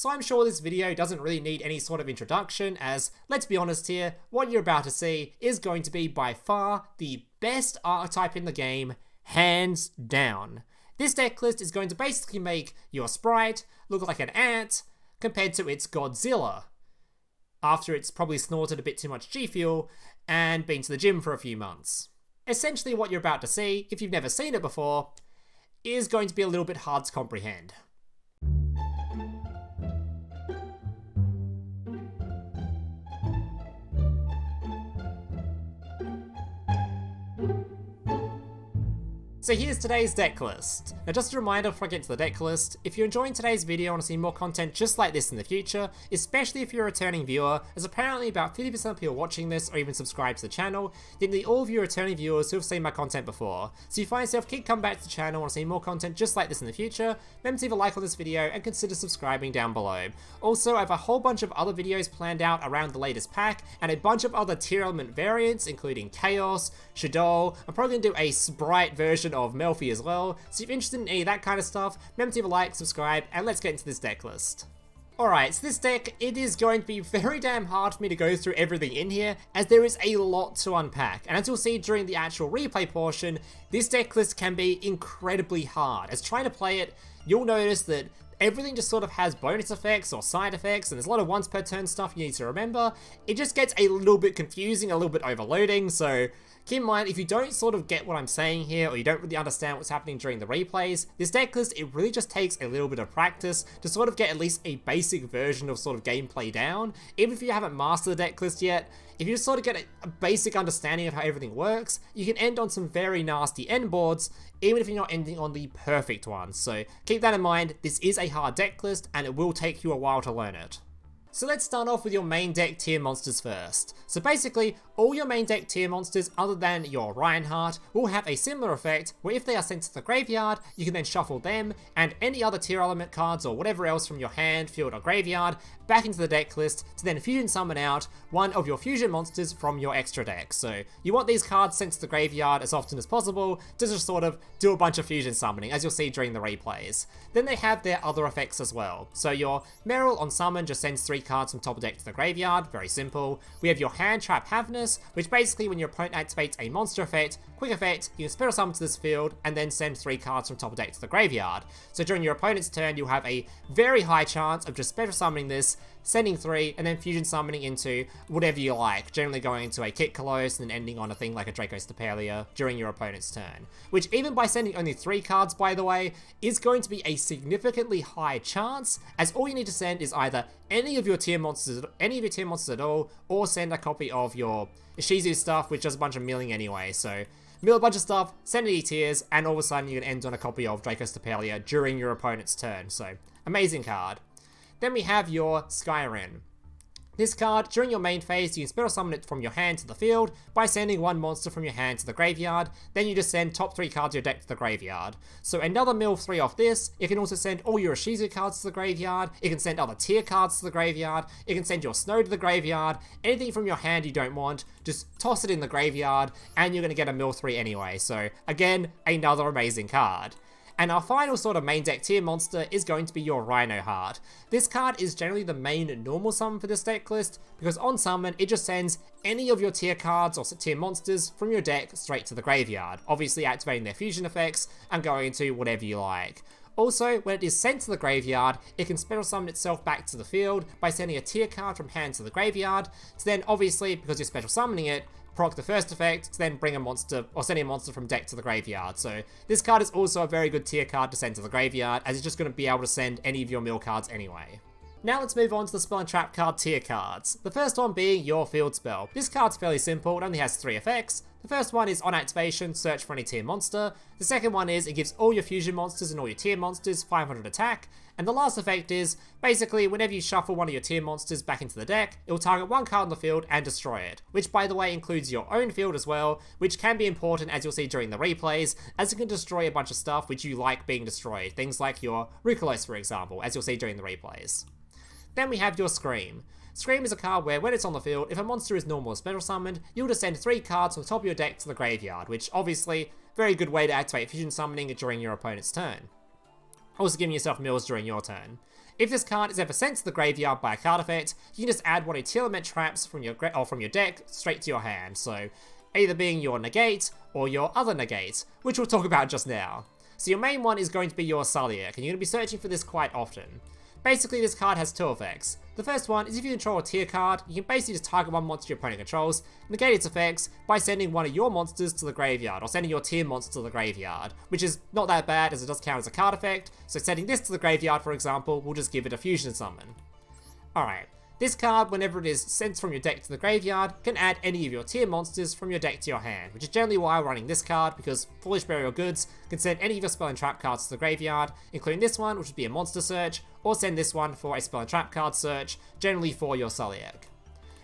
so I'm sure this video doesn't really need any sort of introduction, as, let's be honest here, what you're about to see is going to be by far the best archetype in the game, hands down. This deck list is going to basically make your sprite look like an ant compared to its Godzilla, after it's probably snorted a bit too much G Fuel and been to the gym for a few months. Essentially what you're about to see, if you've never seen it before, is going to be a little bit hard to comprehend. So here's today's deck list. Now just a reminder before I get to the deck list, if you're enjoying today's video and want to see more content just like this in the future, especially if you're a returning viewer, as apparently about 50% of people watching this or even subscribe to the channel, then nearly all of you returning viewers who have seen my content before. So if you find yourself keep coming back to the channel and want to see more content just like this in the future, remember to leave a like on this video and consider subscribing down below. Also, I have a whole bunch of other videos planned out around the latest pack, and a bunch of other tier element variants, including Chaos, Shadow. I'm probably going to do a sprite version of Melfi as well, so if you're interested in any of that kind of stuff, remember to leave a like, subscribe, and let's get into this deck list. Alright, so this deck, it is going to be very damn hard for me to go through everything in here, as there is a lot to unpack, and as you'll see during the actual replay portion, this deck list can be incredibly hard. As trying to play it, you'll notice that everything just sort of has bonus effects or side effects, and there's a lot of once per turn stuff you need to remember. It just gets a little bit confusing, a little bit overloading, so keep in mind, if you don't sort of get what I'm saying here, or you don't really understand what's happening during the replays, this deck list, it really just takes a little bit of practice to sort of get at least a basic version of sort of gameplay down. Even if you haven't mastered the deck list yet, if you just sort of get a basic understanding of how everything works, you can end on some very nasty end boards, even if you're not ending on the perfect one. So keep that in mind, this is a hard deck list, and it will take you a while to learn it. So let's start off with your main deck tier monsters first. So basically, all your main deck tier monsters other than your Reinoheart will have a similar effect, where if they are sent to the graveyard, you can then shuffle them and any other tier element cards or whatever else from your hand, field or graveyard back into the deck list to then fusion summon out one of your fusion monsters from your extra deck. So you want these cards sent to the graveyard as often as possible to just sort of do a bunch of fusion summoning, as you'll see during the replays. Then they have their other effects as well. So your Merrli on summon just sends 3 cards from top of deck to the graveyard, very simple. We have your hand trap Havnis, which basically when your opponent activates a monster effect, quick effect, you can special summon to this field and then send 3 cards from top of deck to the graveyard. So during your opponent's turn, you'll have a very high chance of just special summoning this, sending 3, and then fusion summoning into whatever you like, generally going into a Kitkallos and then ending on a thing like a Dragostapelia during your opponent's turn. Which, even by sending only 3 cards, by the way, is going to be a significantly high chance, as all you need to send is either any of your tier monsters at all, or send a copy of your ISHIZU stuff, which does a bunch of milling anyway. So mill a bunch of stuff, send any tiers, and all of a sudden you can end on a copy of Dragostapelia during your opponent's turn. So amazing card. Then we have your Scheiren. This card, during your main phase, you can special summon it from your hand to the field by sending 1 monster from your hand to the graveyard. Then you just send top 3 cards of your deck to the graveyard. So another mill 3 off this. It can also send all your ISHIZU cards to the graveyard. It can send other tier cards to the graveyard. It can send your snow to the graveyard. Anything from your hand you don't want, just toss it in the graveyard, and you're going to get a mill 3 anyway. So again, another amazing card. And our final sort of main deck tier monster is going to be your Reinoheart. This card is generally the main normal summon for this deck list, because on summon, it just sends any of your tier cards or tier monsters from your deck straight to the graveyard, obviously activating their fusion effects and going into whatever you like. Also, when it is sent to the graveyard, it can special summon itself back to the field by sending a tier card from hand to the graveyard, so then obviously, because you're special summoning it, proc the first effect to then bring a monster, or send a monster from deck to the graveyard. So this card is also a very good tier card to send to the graveyard, as it's just going to be able to send any of your mill cards anyway. Now let's move on to the spell and trap card tier cards. The first one being your field spell. This card's fairly simple, it only has 3 effects. The first one is on activation, search for any tier monster. The second one is it gives all your fusion monsters and all your tier monsters 500 attack. And the last effect is, basically, whenever you shuffle one of your tier monsters back into the deck, it will target 1 card on the field and destroy it. Which, by the way, includes your own field as well, which can be important, as you'll see during the replays, as it can destroy a bunch of stuff which you like being destroyed. Things like your Rulkallos, for example, as you'll see during the replays. Then we have your Scream. Scream is a card where, when it's on the field, if a monster is normal or special summoned, you'll just send 3 cards from the top of your deck to the graveyard, which obviously, very good way to activate fusion summoning during your opponent's turn. Also giving yourself mills during your turn. If this card is ever sent to the graveyard by a card effect, you can just add one of your Tearlament traps from your deck straight to your hand, so either being your negate or your other negate, which we'll talk about just now. So your main one is going to be your Sulliek, and you're going to be searching for this quite often. Basically, this card has two effects. The first one is if you control a tier card, you can basically just target one monster your opponent controls, negate its effects by sending one of your monsters to the graveyard, or sending your tier monster to the graveyard, which is not that bad as it does count as a card effect, so sending this to the graveyard, for example, will just give it a fusion summon. Alright, this card, whenever it is sent from your deck to the graveyard, can add any of your tier monsters from your deck to your hand, which is generally why I'm running this card, because Foolish Burial Goods can send any of your spell and trap cards to the graveyard, including this one, which would be a monster search, or send this one for a spell and trap card search, generally for your Sulliek.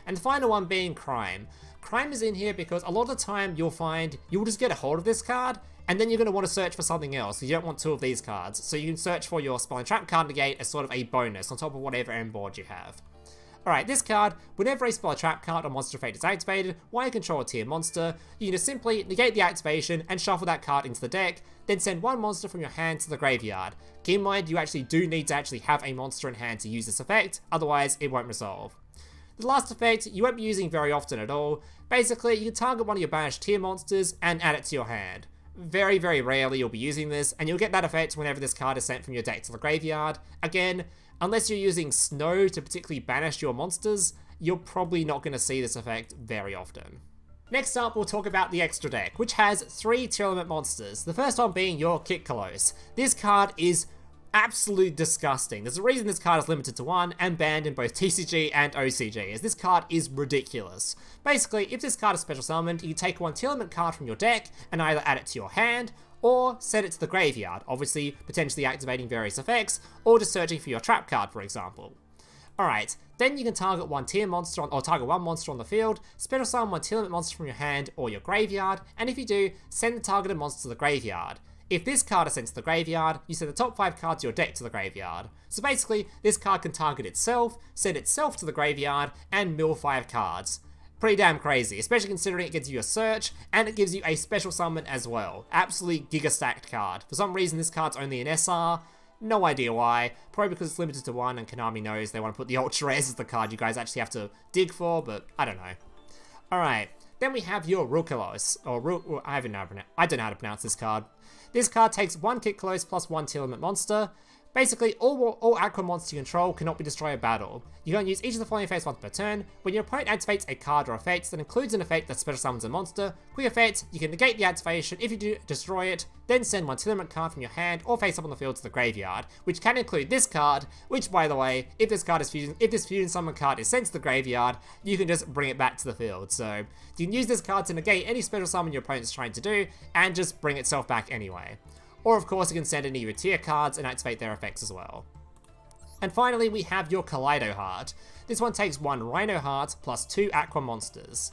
And the final one being Cryme. Cryme is in here because a lot of the time you'll find you'll just get a hold of this card, and then you're going to want to search for something else, you don't want two of these cards, so you can search for your spell and trap card negate as sort of a bonus on top of whatever end board you have. Alright, this card, whenever a spell, trap card, or monster effect is activated while you control a tier monster, you can just simply negate the activation and shuffle that card into the deck, then send one monster from your hand to the graveyard. Keep in mind, you actually do need to have a monster in hand to use this effect, otherwise it won't resolve. The last effect, you won't be using very often at all. Basically, you can target one of your banished tier monsters and add it to your hand. Very, very rarely you'll be using this, and you'll get that effect whenever this card is sent from your deck to the graveyard. Again, unless you're using Snow to particularly banish your monsters, you're probably not going to see this effect very often. Next up, we'll talk about the extra deck, which has 3 Tearlament monsters. The first one being your Kitkallos. This card is absolutely disgusting. There's a reason this card is limited to 1 and banned in both TCG and OCG, as this card is ridiculous. Basically, if this card is special summoned, you can take one Tearlament card from your deck and either add it to your hand, or send it to the graveyard, obviously potentially activating various effects, or just searching for your trap card, for example. Alright, then you can target one tier monster or target one monster on the field, special summon one Tearlament monster from your hand or your graveyard, and if you do, send the targeted monster to the graveyard. If this card is sent to the graveyard, you send the top 5 cards of your deck to the graveyard. So basically, this card can target itself, send itself to the graveyard, and mill 5 cards. Pretty damn crazy, especially considering it gives you a search, and it gives you a special summon as well. Absolutely giga-stacked card. For some reason, this card's only an SR. No idea why. Probably because it's limited to 1, and Konami knows they want to put the Ultra Rares as the card you guys actually have to dig for, but I don't know. Alright, then we have your Rulkallos, or I don't know how to pronounce this card. This card takes 1 Kitkallos plus 1 Tearlament monster. Basically, all Aqua monsters you control cannot be destroyed in battle. You're going to use each of the following effects once per turn. When your opponent activates a card or effect that includes an effect that special summons a monster, quick effect, you can negate the activation if you do destroy it, then send one Tearlament card from your hand or face up on the field to the graveyard, which can include this card, which by the way, if this fusion summon card is sent to the graveyard, you can just bring it back to the field. So you can use this card to negate any special summon your opponent's trying to do, and just bring itself back anyway. Or of course you can send any of your tier cards and activate their effects as well. And finally we have your Kaleido-Heart. This one takes 1 Reinoheart plus 2 Aqua monsters.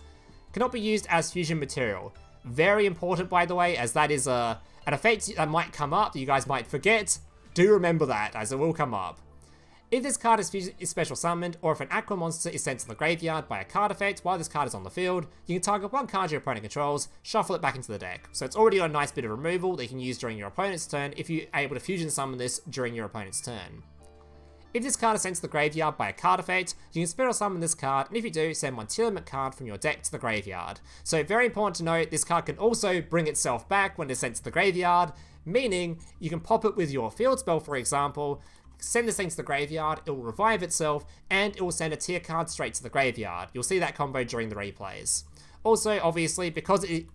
Cannot be used as fusion material. Very important by the way, as that is an effect that might come up that you guys might forget. Do remember that, as it will come up. If this card is special summoned, or if an Aqua monster is sent to the graveyard by a card effect while this card is on the field, you can target one card your opponent controls, shuffle it back into the deck. So it's already got a nice bit of removal that you can use during your opponent's turn if you're able to fusion summon this during your opponent's turn. If this card is sent to the graveyard by a card effect, you can special summon this card, and if you do, send one Tearlament card from your deck to the graveyard. So very important to note, this card can also bring itself back when it's sent to the graveyard, meaning you can pop it with your field spell, for example, send this thing to the graveyard, it will revive itself, and it will send a tier card straight to the graveyard. You'll see that combo during the replays. Also, obviously, because it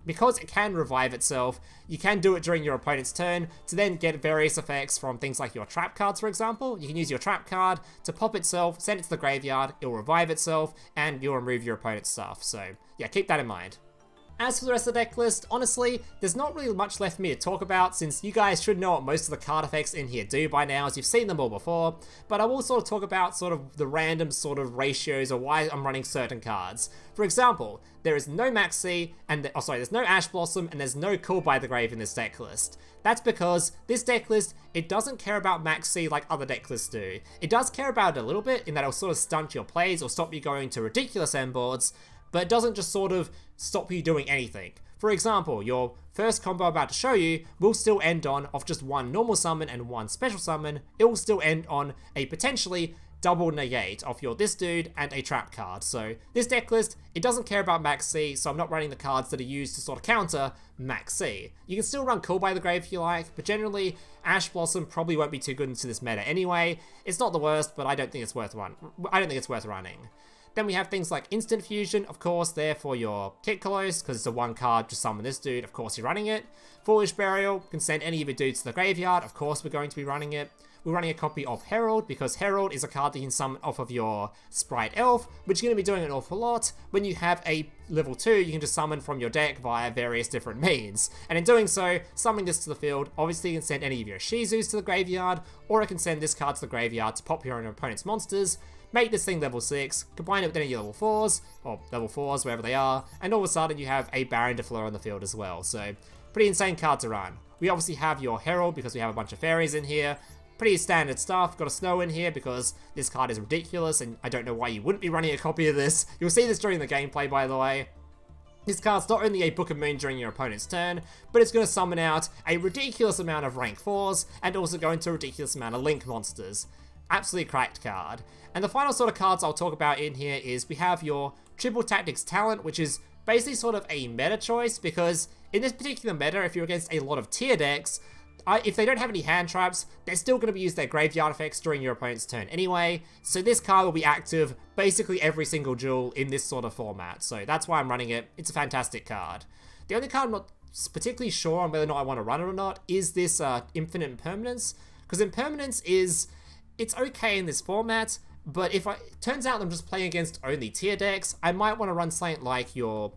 can revive itself, you can do it during your opponent's turn to then get various effects from things like your trap cards, for example. You can use your trap card to pop itself, send it to the graveyard, it will revive itself, and you'll remove your opponent's stuff. So, yeah, keep that in mind. As for the rest of the deck list, honestly, there's not really much left for me to talk about since you guys should know what most of the card effects in here do by now, as you've seen them all before, but I will sort of talk about sort of the random sort of ratios or why I'm running certain cards. For example, there is no Maxx, and there's no Ash Blossom, and there's no Call by the Grave in this deck list. That's because this deck list, it doesn't care about Maxx like other deck lists do. It does care about it a little bit, in that it'll sort of stunt your plays or stop you going to ridiculous end boards, but it doesn't just sort of stop you doing anything. For example, your first combo I'm about to show you will still end on off just one normal summon and one special summon. It will still end on a potentially double negate off your this dude and a trap card. So this deck list, it doesn't care about Maxx C, so I'm not running the cards that are used to sort of counter Maxx C. You can still run Call by the Grave if you like, but generally Ash Blossom probably won't be too good into this meta anyway. It's not the worst, but I don't think it's worth running. Then we have things like Instant Fusion, of course, there for your Kitkallos, because it's a one card, just summon this dude, of course you're running it. Foolish Burial, can send any of your dudes to the graveyard, of course we're going to be running it. We're running a copy of Herald, because Herald is a card that you can summon off of your Sprite Elf, which you're going to be doing an awful lot. When you have a level 2, you can just summon from your deck via various different means. And in doing so, summoning this to the field, obviously you can send any of your ISHIZUs to the graveyard, or it can send this card to the graveyard to pop your own opponent's monsters, make this thing level 6, combine it with any of your level 4s, or level 4s, wherever they are, and all of a sudden you have a Baronne de Fleur on the field as well. So, pretty insane card to run. We obviously have your Herald because we have a bunch of fairies in here. Pretty standard stuff. Got a Snow in here because this card is ridiculous and I don't know why you wouldn't be running a copy of this. You'll see this during the gameplay, by the way. This card's not only a Book of Moon during your opponent's turn, but it's going to summon out a ridiculous amount of rank 4s and also go into a ridiculous amount of Link monsters. Absolutely cracked card. And the final sort of cards I'll talk about in here is we have your Triple Tactics Talent, which is basically sort of a meta choice because in this particular meta, if you're against a lot of tier decks, if they don't have any hand traps, they're still going to be using their graveyard effects during your opponent's turn anyway, so this card will be active basically every single duel in this sort of format, so that's why I'm running it. It's a fantastic card. The only card I'm not particularly sure on whether or not I want to run it or not is this Infinite Impermanence, because Impermanence it's okay in this format, but if it turns out I'm just playing against only tier decks, I might want to run something like your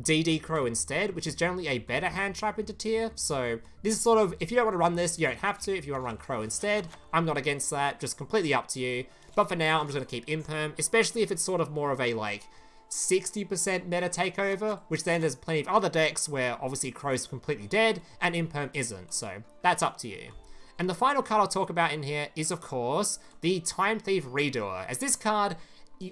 DD Crow instead, which is generally a better hand trap into tier. So this is sort of, if you don't want to run this, you don't have to. If you want to run Crow instead, I'm not against that, just completely up to you. But for now, I'm just going to keep Imperm, especially if it's sort of more of a like 60% meta takeover, which then there's plenty of other decks where obviously Crow's completely dead and Imperm isn't, so that's up to you. And the final card I'll talk about in here is, of course, the Time Thief Redoer, as this card,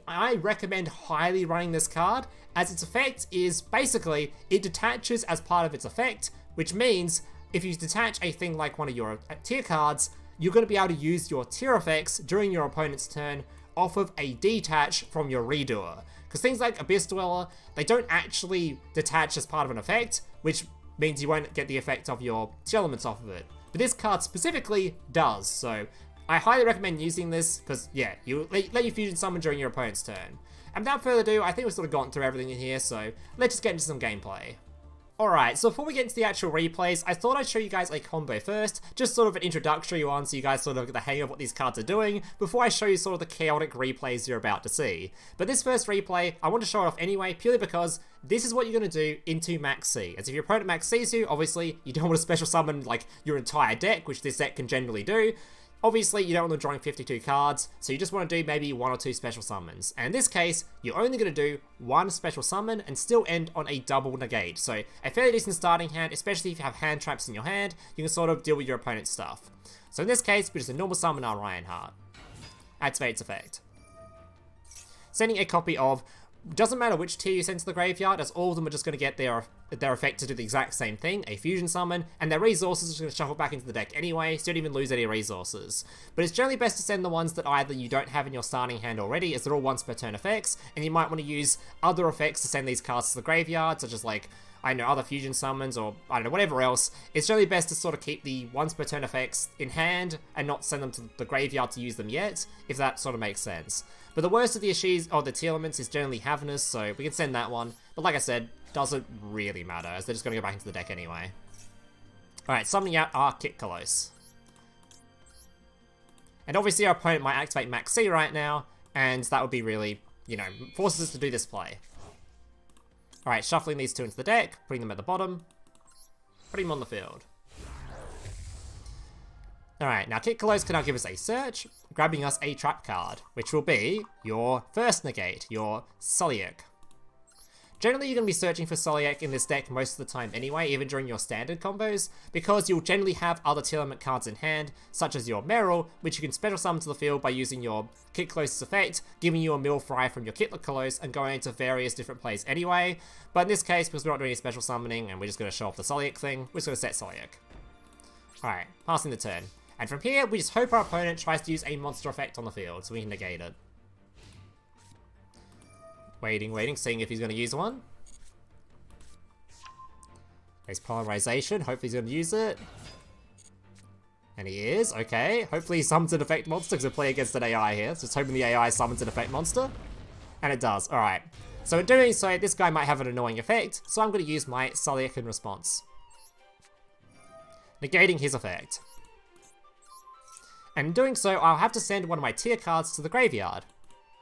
I recommend highly running this card, as its effect is basically, it detaches as part of its effect, which means if you detach a thing like one of your tier cards, you're going to be able to use your tier effects during your opponent's turn off of a detach from your Redoer. Because things like Abyss Dweller, they don't actually detach as part of an effect, which means you won't get the effect of your Tearlaments off of it. But this card specifically does, so I highly recommend using this, because, yeah, you let your fusion summon during your opponent's turn. And without further ado, I think we've sort of gotten through everything in here, so let's just get into some gameplay. Alright, so before we get into the actual replays, I thought I'd show you guys a combo first, just sort of an introductory one so you guys sort of get the hang of what these cards are doing, before I show you sort of the chaotic replays you're about to see. But this first replay, I want to show it off anyway, purely because this is what you're going to do into Maxx C. As if your opponent Maxx Cs you, obviously, you don't want to special summon like your entire deck, which this deck can generally do. Obviously, you don't want to drawing 52 cards, so you just want to do maybe 1 or 2 special summons. And in this case, you're only going to do 1 special summon and still end on a double negate. So a fairly decent starting hand, especially if you have hand traps in your hand, you can sort of deal with your opponent's stuff. So in this case, we're just a normal summon our Reinoheart. Activate its effect. Sending a copy of, doesn't matter which tier you send to the graveyard, as all of them are just going to get their effect to do the exact same thing, a fusion summon, and their resources are just going to shuffle back into the deck anyway, so you don't even lose any resources. But it's generally best to send the ones that either you don't have in your starting hand already, as they're all once per turn effects, and you might want to use other effects to send these cards to the graveyard, such as like, I don't know, other fusion summons, or I don't know, whatever else. It's generally best to sort of keep the once per turn effects in hand, and not send them to the graveyard to use them yet, if that sort of makes sense. But the worst of the ISHIZU, or the Tearlaments, is generally Havnis, so we can send that one. But like I said, doesn't really matter, as they're just going to go back into the deck anyway. Alright, summoning out our Kitkallos. And obviously our opponent might activate Maxx C right now, and that would be really, you know, forces us to do this play. Alright, shuffling these 2 into the deck, putting them at the bottom, putting them on the field. Alright, now Kitkallos can now give us a search, grabbing us a trap card, which will be your first negate, your Sulliek. Generally, you're going to be searching for Sulliek in this deck most of the time anyway, even during your standard combos, because you'll generally have other Tearlament cards in hand, such as your Merrli, which you can special summon to the field by using your Kitkallos effect, giving you a mill fry from your Kitkallos, and going into various different plays anyway. But in this case, because we're not doing any special summoning, and we're just going to show off the Sulliek thing, we're just going to set Sulliek. Alright, passing the turn. And from here, we just hope our opponent tries to use a monster effect on the field, so we can negate it. Waiting, seeing if he's going to use one. There's polarization, hopefully he's going to use it. And he is, okay. Hopefully he summons an effect monster, because we're playing against an AI here. So just hoping the AI summons an effect monster. And it does, alright. So in doing so, this guy might have an annoying effect, so I'm going to use my Sulliek in response. Negating his effect. And in doing so, I'll have to send one of my tier cards to the graveyard,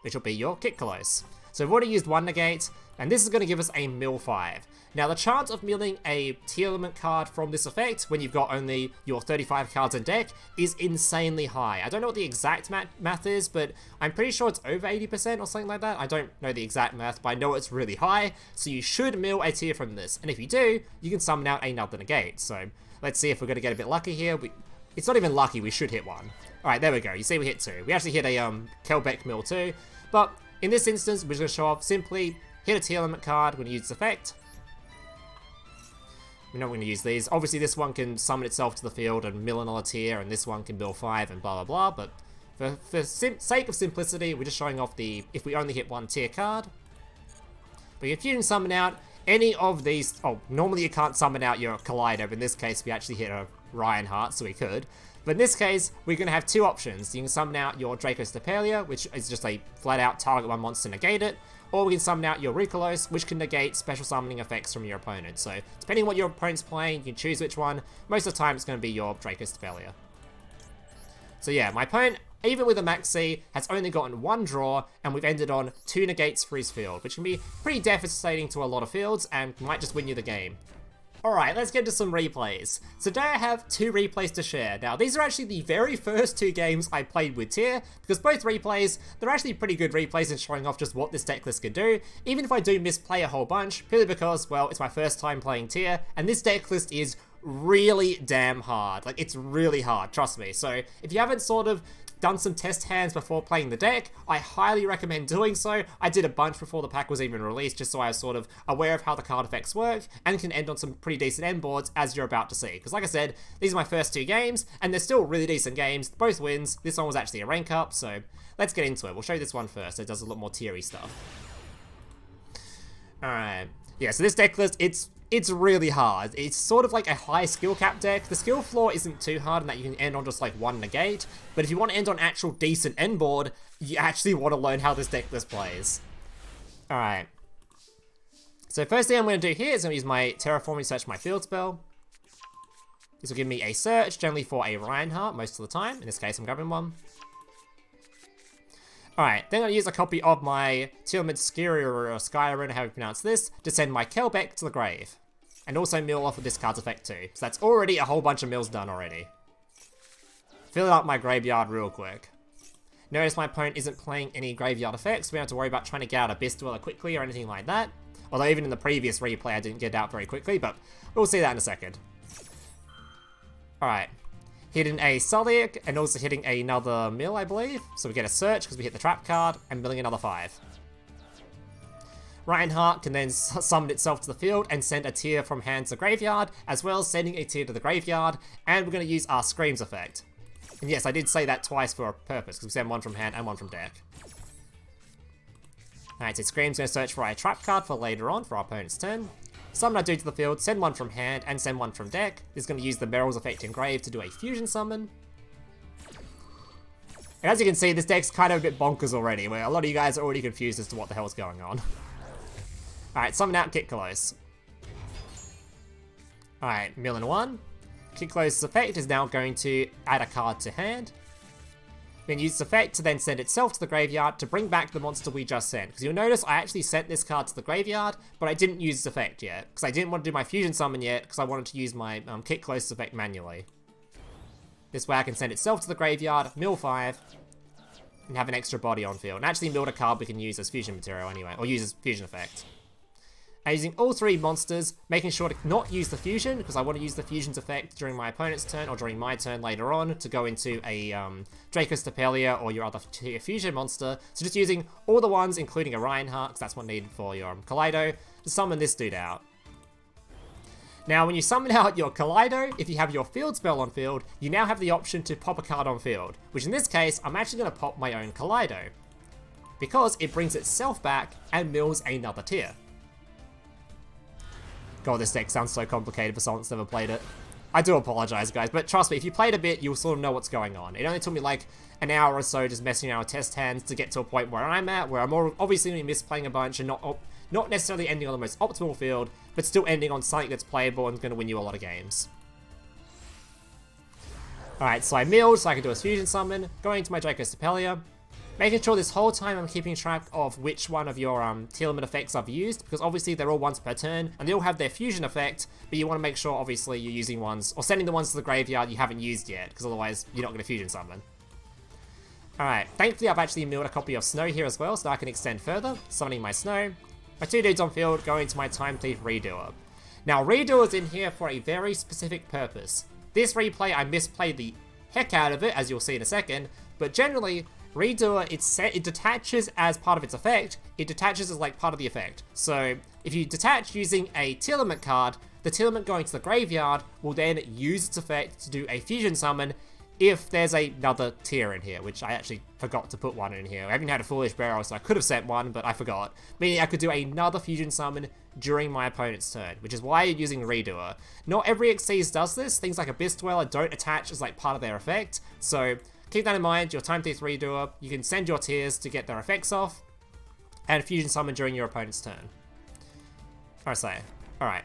which will be your Kitkallos. So we've already used one negate, and this is going to give us a mill 5. Now the chance of milling a Tearlament card from this effect, when you've got only your 35 cards in deck, is insanely high. I don't know what the exact math is, but I'm pretty sure it's over 80% or something like that. I don't know the exact math, but I know it's really high, so you should mill a tier from this. And if you do, you can summon out another negate. So let's see if we're going to get a bit lucky here. It's not even lucky, we should hit one. Alright, there we go. You see we hit 2. We actually hit a Kelbek mill too, but in this instance, we're just going to show off simply hit a Tearlament card, we're going to use this effect. We're not going to use these. Obviously, this one can summon itself to the field and mill another tier, and this one can mill 5 and blah blah blah, but for sake of simplicity, we're just showing off the if we only hit one tier card. But if you can summon out any of these, normally you can't summon out your Kaleido, but in this case, we actually hit a Reinoheart, so we could. But in this case, we're going to have two options. You can summon out your Dragostapelia, which is just a flat-out target one monster to negate it, or we can summon out your Rulkallos, which can negate special summoning effects from your opponent. So, depending on what your opponent's playing, you can choose which one. Most of the time, it's going to be your Dragostapelia. So yeah, my opponent, even with a Maxx, has only gotten one draw, and we've ended on 2 negates for his field, which can be pretty devastating to a lot of fields, and might just win you the game. Alright, let's get to some replays. So today I have 2 replays to share. Now, these are actually the very first 2 games I played with Tier, because both replays, they're actually pretty good replays in showing off just what this deck list can do, even if I do misplay a whole bunch, purely because, well, it's my first time playing Tier, and this deck list is really damn hard. Like, it's really hard, trust me. So, if you haven't sort of done some test hands before playing the deck, I highly recommend doing so. I did a bunch before the pack was even released, just so I was sort of aware of how the card effects work, and can end on some pretty decent end boards, as you're about to see. Because like I said, these are my first 2 games, and they're still really decent games, both wins. This one was actually a rank up, so let's get into it. We'll show you this one first, it does a lot more tiery stuff. Alright, yeah, so this deck list, it's really hard. It's sort of like a high skill cap deck. The skill floor isn't too hard in that you can end on just like 1 negate, but if you want to end on actual decent end board, you actually want to learn how this deck list plays. Alright. So first thing I'm going to do here is I'm going to use my Terraforming search my field spell. This will give me a search, generally for a Reinoheart most of the time. In this case, I'm grabbing one. Alright, then I'm going to use a copy of my Tearlaments Scheiren, however you pronounce this, to send my Kelbek to the grave. And also mill off of this card's effect too. So that's already a whole bunch of mills done already. Filling up my graveyard real quick. Notice my opponent isn't playing any graveyard effects. We don't have to worry about trying to get out a Beast Dweller quickly or anything like that. Although even in the previous replay I didn't get it out very quickly, but we'll see that in a second. Alright. Hitting a Sulliek and also hitting another mill, I believe. So we get a search because we hit the trap card and milling another 5. Reinoheart can then summon itself to the field and send a tier from hand to graveyard, as well as sending a tier to the graveyard, and we're going to use our Screams effect. And yes, I did say that twice for a purpose, because we send one from hand and one from deck. Alright, so Scream's going to search for a trap card for later on for our opponent's turn. Summon our dude to the field, send one from hand, and send one from deck. This is going to use the Merrli's effect in grave to do a fusion summon. And as you can see, this deck's kind of a bit bonkers already, where a lot of you guys are already confused as to what the hell's going on. Alright, summon out Kitkallos. Alright, milling 1. Kitkallos' effect is now going to add a card to hand. Then use this effect to then send itself to the graveyard to bring back the monster we just sent. Because you'll notice I actually sent this card to the graveyard, but I didn't use this effect yet. Because I didn't want to do my fusion summon yet, because I wanted to use my Kitkallos effect manually. This way I can send itself to the graveyard, mill 5, and have an extra body on field. And actually milled a card we can use as fusion material anyway, or use as fusion effect. And using all 3 monsters, making sure to not use the fusion, because I want to use the fusion's effect during my opponent's turn or during my turn later on to go into a Dragostapelia or your other tier fusion monster. So just using all the ones, including a Reinoheart, because that's what needed for your Kaleido, to summon this dude out. Now, when you summon out your Kaleido, if you have your field spell on field, you now have the option to pop a card on field, which in this case, I'm actually going to pop my own Kaleido, because it brings itself back and mills another tier. God, this deck sounds so complicated for someone that's never played it. I do apologize, guys, but trust me, if you played a bit, you'll sort of know what's going on. It only took me like an hour or so just messing around with test hands to get to a point where I'm at, where I'm obviously going to be misplaying a bunch and not necessarily ending on the most optimal field, but still ending on something that's playable and going to win you a lot of games. Alright, so I milled so I can do a fusion summon, going to my Dragostapelia, making sure this whole time I'm keeping track of which one of your Tearlament effects I've used, because obviously they're all once per turn, and they all have their fusion effect, but you want to make sure obviously you're using ones, or sending the ones to the graveyard you haven't used yet, because otherwise you're not going to fusion summon. Alright, thankfully I've actually milled a copy of Snow here as well, so I can extend further, summoning my Snow. My 2 dudes on field, going to my Time Thief Redoer. Now, Redoer's in here for a very specific purpose. This replay, I misplayed the heck out of it, as you'll see in a second, but generally, Redoer, it detaches as part of its effect, it detaches as like part of the effect. So, if you detach using a Tearlament card, the Tearlament going to the graveyard will then use its effect to do a fusion summon if there's another tier in here, which I actually forgot to put one in here. I haven't had a Foolish Barrel, so I could have sent one, but I forgot. Meaning I could do another fusion summon during my opponent's turn, which is why you're using Redoer. Not every Xyz does this. Things like Abyss Dweller don't attach as like part of their effect, so keep that in mind. Your Time Thief Redoer, you can send your tiers to get their effects off, and fusion summon during your opponent's turn. Alright.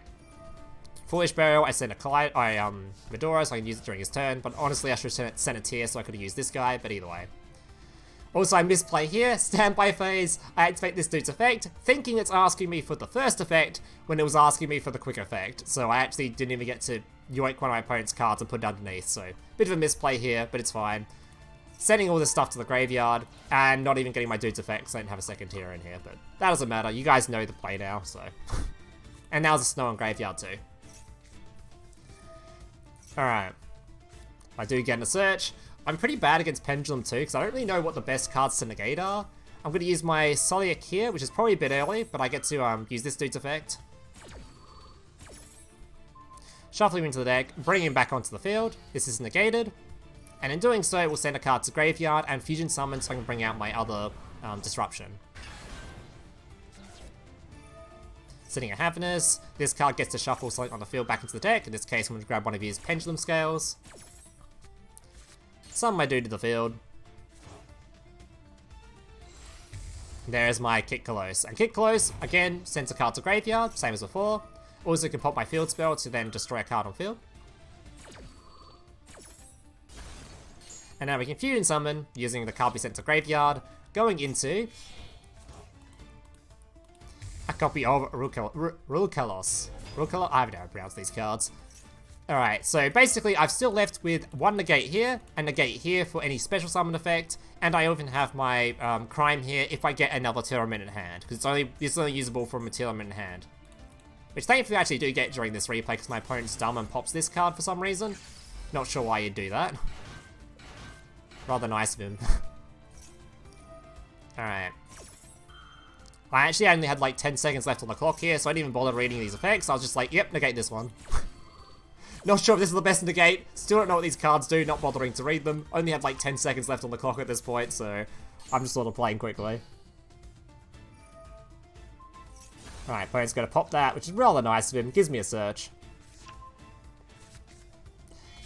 Foolish Burial, I sent a Mudora so I can use it during his turn, but honestly I should have sent a tier so I could have used this guy, but either way. Also, I misplay here, Standby Phase, I activate this dude's effect, thinking it's asking me for the first effect, when it was asking me for the quick effect, so I actually didn't even get to yoink one of my opponent's cards and put it underneath, so bit of a misplay here, but it's fine. Sending all this stuff to the graveyard, and not even getting my dude's effect, so I didn't have a second tier in here, but that doesn't matter, you guys know the play now, so. And now there's a Snow on graveyard too. Alright. I do get in a search. I'm pretty bad against Pendulum too, because I don't really know what the best cards to negate are. I'm going to use my Sulliek here, which is probably a bit early, but I get to use this dude's effect. Shuffle him into the deck, bring him back onto the field. This is negated. And in doing so, we'll send a card to graveyard and fusion summon so I can bring out my other disruption. Sitting a Havnis, this card gets to shuffle something on the field back into the deck. In this case, I'm going to grab one of his Pendulum Scales. Summon my dude to the field. There's my Kitkallos. And Kitkallos, again, sends a card to graveyard, same as before. Also can pop my field spell to then destroy a card on field. And now we can fusion summon using the card we sent to graveyard, going into a copy of Rulkallos. I have never pronounced these cards. Alright, so basically I've still left with one negate here, and negate here for any special summon effect, and I even have my Cryme here if I get another Tearlament in hand, because it's only usable from a Tearlament in hand. Which thankfully I actually do get during this replay, because my opponent's dumb and pops this card for some reason. Not sure why you'd do that. Rather nice of him. Alright. I actually only had like 10 seconds left on the clock here, so I didn't even bother reading these effects. I was just like, yep, negate this one. Not sure if this is the best negate. Still don't know what these cards do, not bothering to read them. Only have like 10 seconds left on the clock at this point, so I'm just sort of playing quickly. Alright, opponent's gonna pop that, which is rather nice of him. Gives me a search.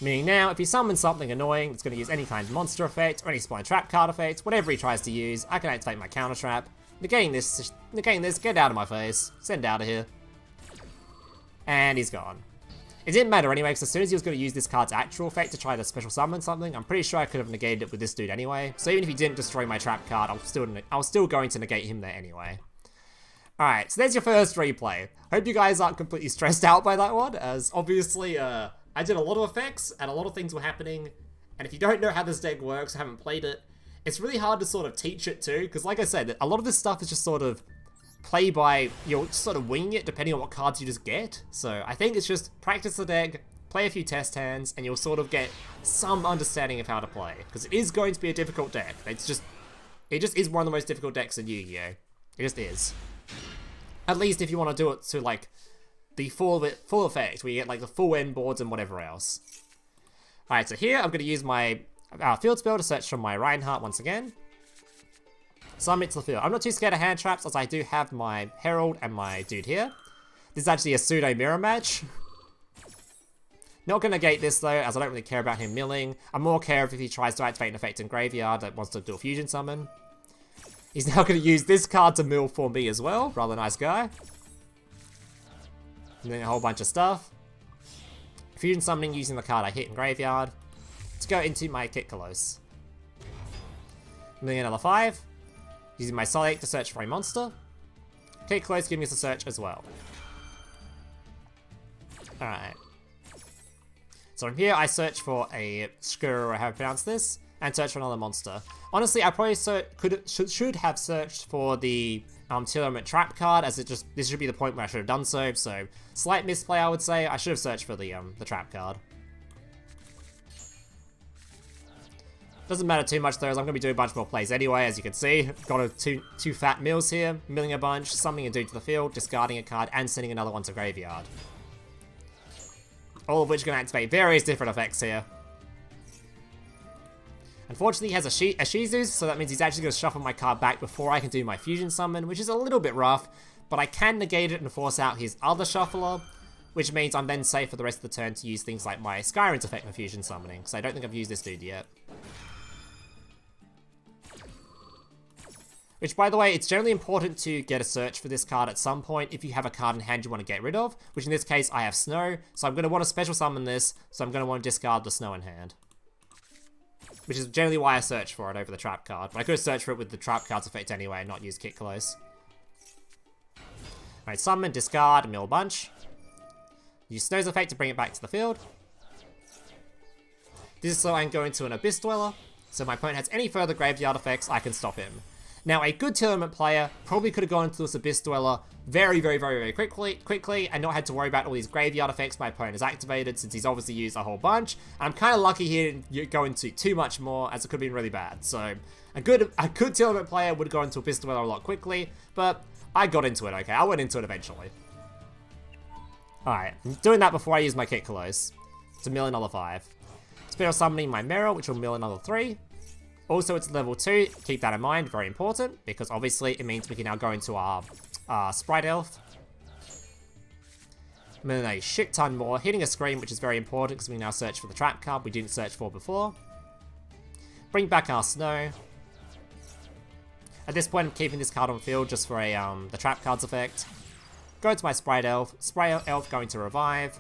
Meaning now, if he summons something annoying, it's going to use any kind of monster effect, or any spawn trap card effect, whatever he tries to use, I can activate my counter trap. Negating this, get out of my face. Send out of here. And he's gone. It didn't matter anyway, because as soon as he was going to use this card's actual effect to try to special summon something, I'm pretty sure I could have negated it with this dude anyway. So even if he didn't destroy my trap card, I was still going to negate him there anyway. Alright, so there's your first replay. Hope you guys aren't completely stressed out by that one, as obviously, I did a lot of effects, and a lot of things were happening, and if you don't know how this deck works, or haven't played it, it's really hard to sort of teach it too, because like I said, a lot of this stuff is just sort of play by, you're sort of winging it depending on what cards you just get. So I think it's just practice the deck, play a few test hands, and you'll sort of get some understanding of how to play. Because it is going to be a difficult deck. It just is one of the most difficult decks in Yu-Gi-Oh! It just is. At least if you want to do it to like the full effect, where you get like the full end boards and whatever else. Alright, so here I'm going to use my field spell to search for my Reinoheart once again. Summon it to the field. I'm not too scared of hand traps, as I do have my Herald and my dude here. This is actually a pseudo mirror match. Not going to negate this though, as I don't really care about him milling. I'm more care if he tries to activate an effect in graveyard that wants to do a fusion summon. He's now going to use this card to mill for me as well. Rather nice guy. And then a whole bunch of stuff. Fusion summoning using the card I hit in graveyard to go into my Kitkallos. Milling another 5. Using my Sulliek to search for a monster. Kitkallos giving us a search as well. Alright. So from here I search for a Skur, or how I pronounce this, and search for another monster. Honestly, I probably should have searched for the Tearlament trap card, as this should be the point where I should have done so. So slight misplay, I would say. I should have searched for the trap card. Doesn't matter too much though, as I'm going to be doing a bunch more plays anyway, as you can see. Got two fat mills here, milling a bunch, summoning a dude to the field, discarding a card, and sending another one to graveyard. All of which are going to activate various different effects here. Unfortunately, he has a ISHIZU, so that means he's actually going to shuffle my card back before I can do my fusion summon, which is a little bit rough, but I can negate it and force out his other shuffler, which means I'm then safe for the rest of the turn to use things like my Skyren's effect for fusion summoning, because I don't think I've used this dude yet. Which, by the way, it's generally important to get a search for this card at some point if you have a card in hand you want to get rid of, which in this case I have Snow, so I'm going to want to special summon this, so I'm going to want to discard the Snow in hand. Which is generally why I search for it over the trap card, but I could have searched for it with the trap card's effect anyway and not use Kitkallos. Alright, summon, discard, mill a bunch. Use Snow's effect to bring it back to the field. This is so I can go into an Abyss Dweller, so if my opponent has any further graveyard effects, I can stop him. Now, a good Tearlament player probably could have gone into this Abyss Dweller very quickly and not had to worry about all these graveyard effects my opponent has activated, since he's obviously used a whole bunch. And I'm kind of lucky he didn't go into too much more, as it could have been really bad. So a good Tearlament player would have gone into Abyss Dweller a lot quickly, but I got into it, okay? I went into it eventually. Alright, I'm doing that before I use my Kitkallos to mill another 5. Special summoning my Merrli, which will mill another 3. Also, it's level 2, keep that in mind, very important, because obviously it means we can now go into our Sprite Elf. And then a shit ton more, hitting a Scream, which is very important, because we now search for the trap card we didn't search for before. Bring back our Snow. At this point, I'm keeping this card on field just for the trap card's effect. Go to my Sprite Elf going to revive.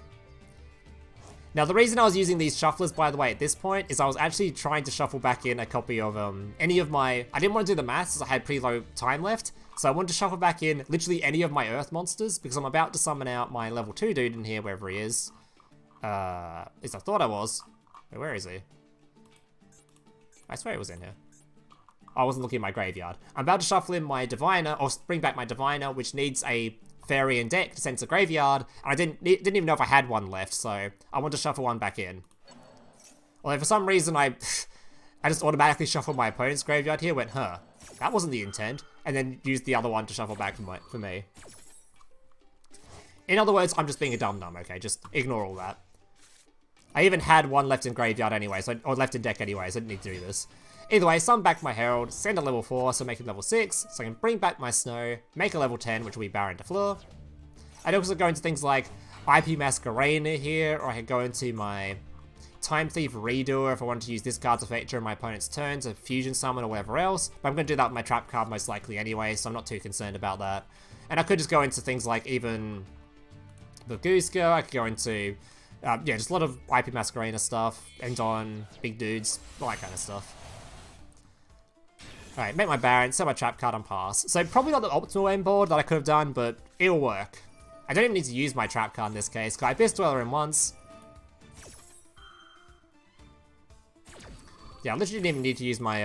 Now, the reason I was using these shufflers, by the way, at this point, is I was actually trying to shuffle back in a copy of any of my... I didn't want to do the maths, as I had pretty low time left, so I wanted to shuffle back in literally any of my Earth monsters, because I'm about to summon out my level 2 dude in here, wherever he is. At least I thought I was. Wait, where is he? I swear he was in here. I wasn't looking at my graveyard. I'm about to shuffle in my Diviner, or bring back my Diviner, which needs a Fairy and deck to send to the graveyard, and I didn't even know if I had one left, so I want to shuffle one back in. Although for some reason I just automatically shuffled my opponent's graveyard here, went, huh, that wasn't the intent, and then used the other one to shuffle back for me. In other words, I'm just being a dum-dum, okay? Just ignore all that. I even had one left in graveyard anyway, or left in deck anyway, so I didn't need to do this. Either way, summon back my Herald, send a level 4, so make it level 6, so I can bring back my Snow, make a level 10, which will be Baronne de Fleur. I'd also go into things like IP Masquerena here, or I could go into my Time Thief Redoer if I wanted to use this card's effect during my opponent's turn to fusion summon or whatever else, but I'm going to do that with my trap card most likely anyway, so I'm not too concerned about that. And I could just go into things like even Bagooska, I could go into, yeah, just a lot of IP Masquerena stuff, end on big dudes, all that kind of stuff. Alright, make my Baron, set my trap card on pass. So probably not the optimal end board that I could have done, but it'll work. I don't even need to use my trap card in this case, because I Abyss Dweller in once. Yeah, I literally didn't even need to use my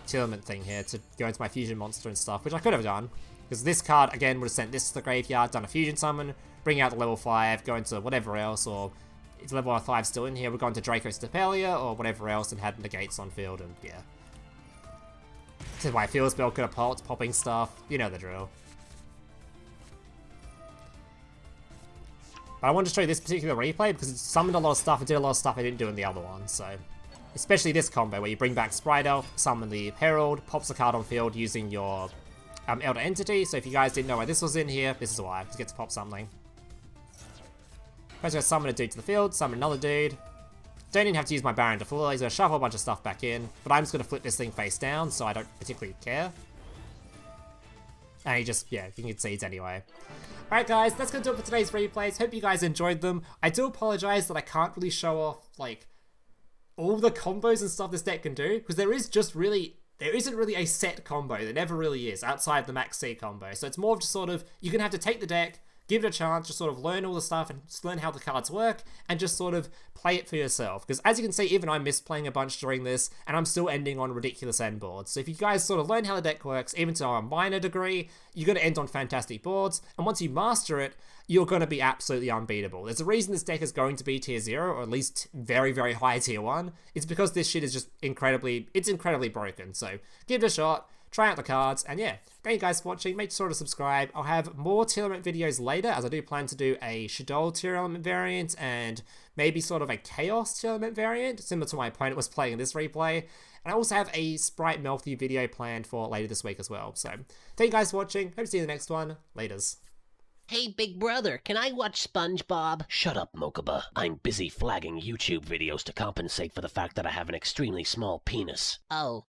Tearlament thing here to go into my fusion monster and stuff, which I could have done. Because this card, again, would have sent this to the graveyard, done a fusion summon, bring out the level 5, go into whatever else, or if level 5 still in here, we've gone to Dragostapelia or whatever else and had negates on field, and yeah. This is why Field Spell could have popped, popping stuff, you know the drill. But I wanted to show you this particular replay because it summoned a lot of stuff and did a lot of stuff I didn't do in the other one, so. Especially this combo where you bring back Sprite Elf, summon the Herald, pops a card on field using your Elder Entity, so if you guys didn't know why this was in here, this is why, because you get to pop something. First, I'm going to summon a dude to the field, summon another dude. Don't even have to use my Baronne de Fleur, he's going to shuffle a bunch of stuff back in, but I'm just going to flip this thing face down, so I don't particularly care. And he just, yeah, he concedes anyway. Alright guys, that's going to do it for today's replays, hope you guys enjoyed them. I do apologise that I can't really show off, like, all the combos and stuff this deck can do, because there isn't really a set combo, there never really is, outside the Maxx combo, so it's more of just sort of, you're going to have to take the deck, give it a chance, just sort of learn all the stuff and just learn how the cards work and just sort of play it for yourself. Because as you can see, even I missed playing a bunch during this and I'm still ending on ridiculous end boards. So if you guys sort of learn how the deck works, even to a minor degree, you're going to end on fantastic boards. And once you master it, you're going to be absolutely unbeatable. There's a reason this deck is going to be tier 0, or at least very, very high tier 1. It's because this shit is just incredibly broken. So give it a shot. Try out the cards, and yeah, thank you guys for watching. Make sure to subscribe. I'll have more Tearlament videos later, as I do plan to do a Shadow Tearlament variant, and maybe sort of a Chaos Tearlament variant, similar to my opponent was playing in this replay. And I also have a Sprite Melty video planned for later this week as well. So, thank you guys for watching. Hope to see you in the next one. Laters. Hey, big brother, can I watch SpongeBob? Shut up, Mokuba. I'm busy flagging YouTube videos to compensate for the fact that I have an extremely small penis. Oh.